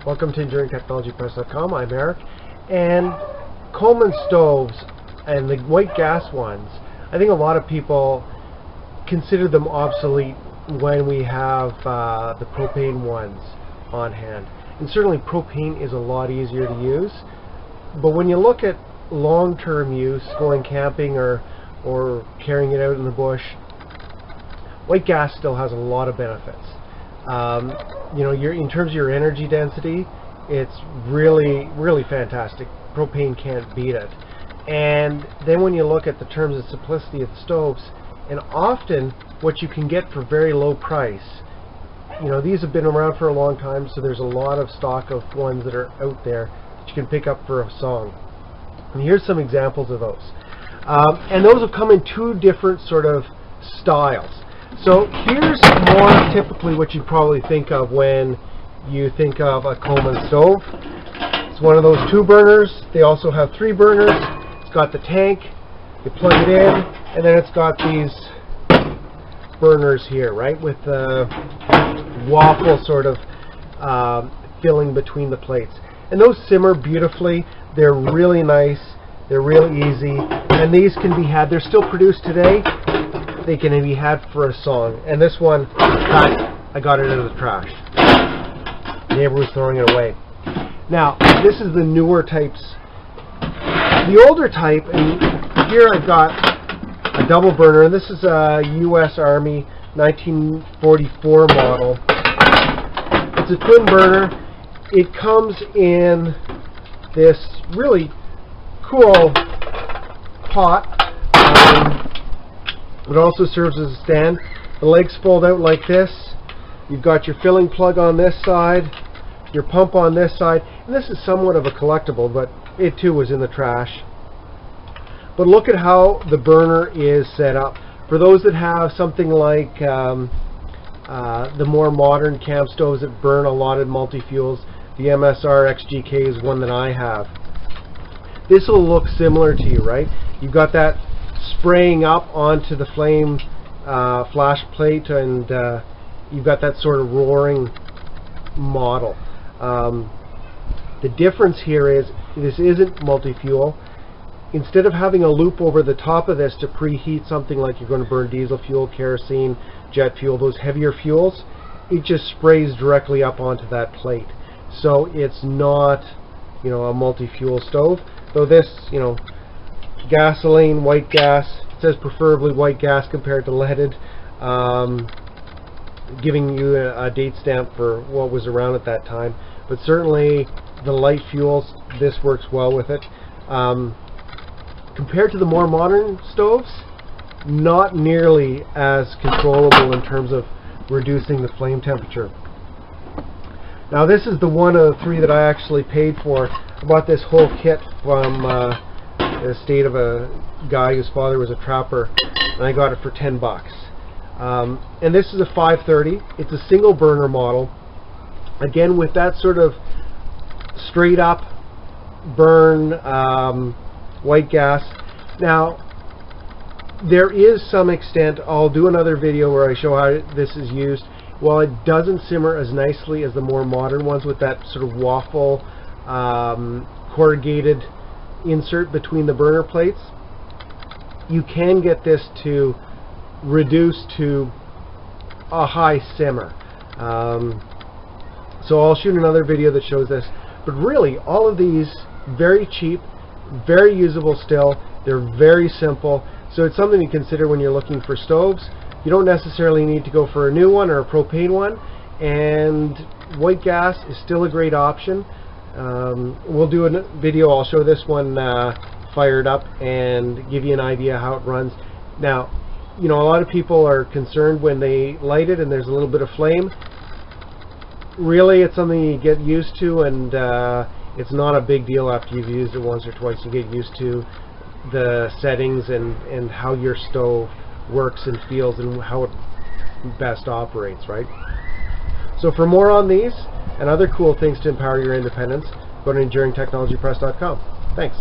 Welcome to EnduringTechnologyPress.com. I'm Eric, and Coleman Stoves and the white gas ones, I think a lot of people consider them obsolete when we have the propane ones on hand. And certainly propane is a lot easier to use, but when you look at long-term use, going camping or carrying it out in the bush, white gas still has a lot of benefits. You know, in terms of your energy density, it's really fantastic. Propane can't beat it. And then when you look at the terms of simplicity of the stoves, and often what you can get for very low price, you know, these have been around for a long time, so there's a lot of stock of ones that are out there that you can pick up for a song. And here's some examples of those. And those will come in two different sort of styles. So here's more typically what you probably think of when you think of a Coleman stove. It's one of those 2 burners. They also have 3 burners. It's got the tank. You plug it in, and then it's got these burners here, right, with the waffle sort of filling between the plates. And those simmer beautifully. They're really nice. They're real easy. And these can be had. They're still produced today. They can be had for a song. And this one, I got it out of the trash. The neighbor was throwing it away. Now, this is the newer types. The older type, and here I've got a double burner, and this is a U.S. Army 1944 model. It's a twin burner. It comes in this really cool pot. It also serves as a stand. The legs fold out like this. You've got your filling plug on this side, your pump on this side, and this is somewhat of a collectible, but it too was in the trash. But look at how the burner is set up. For those that have something like the more modern camp stoves that burn a lot of multi-fuels, the MSR XGK is one that I have. This will look similar to you, right? You've got that spraying up onto the flame flash plate, and you've got that sort of roaring model. The difference here is this isn't multi-fuel. Instead of having a loop over the top of this to preheat something like you're going to burn diesel fuel, kerosene, jet fuel, those heavier fuels, it just sprays directly up onto that plate. So it's not, you know, a multi-fuel stove. Though this, you know, gasoline, white gas, it says preferably white gas compared to leaded, giving you a date stamp for what was around at that time. But certainly the light fuels, this works well with it. Compared to the more modern stoves, not nearly as controllable in terms of reducing the flame temperature. Now this is the one of the 3 that I actually paid for. I bought this whole kit from the estate of a guy whose father was a trapper, and I got it for 10 bucks. And this is a 530. It's a single burner model, again with that sort of straight up burn white gas. Now there is some extent, I'll do another video where I show how this is used. While it doesn't simmer as nicely as the more modern ones with that sort of waffle corrugated insert between the burner plates, you can get this to reduce to a high simmer. So I'll shoot another video that shows this. But really, all of these, very cheap, very usable still. They're very simple. So it's something to consider when you're looking for stoves. You don't necessarily need to go for a new one or a propane one, and white gas is still a great option. We'll do a video, I'll show this one fired up and give you an idea how it runs. Now, you know, a lot of people are concerned when they light it and there's a little bit of flame. Really, it's something you get used to, and it's not a big deal after you've used it once or twice. You get used to the settings and how your stove works and feels and how it best operates, right? So for more on these and other cool things to empower your independence, go to EnduringTechnologyPress.com. Thanks.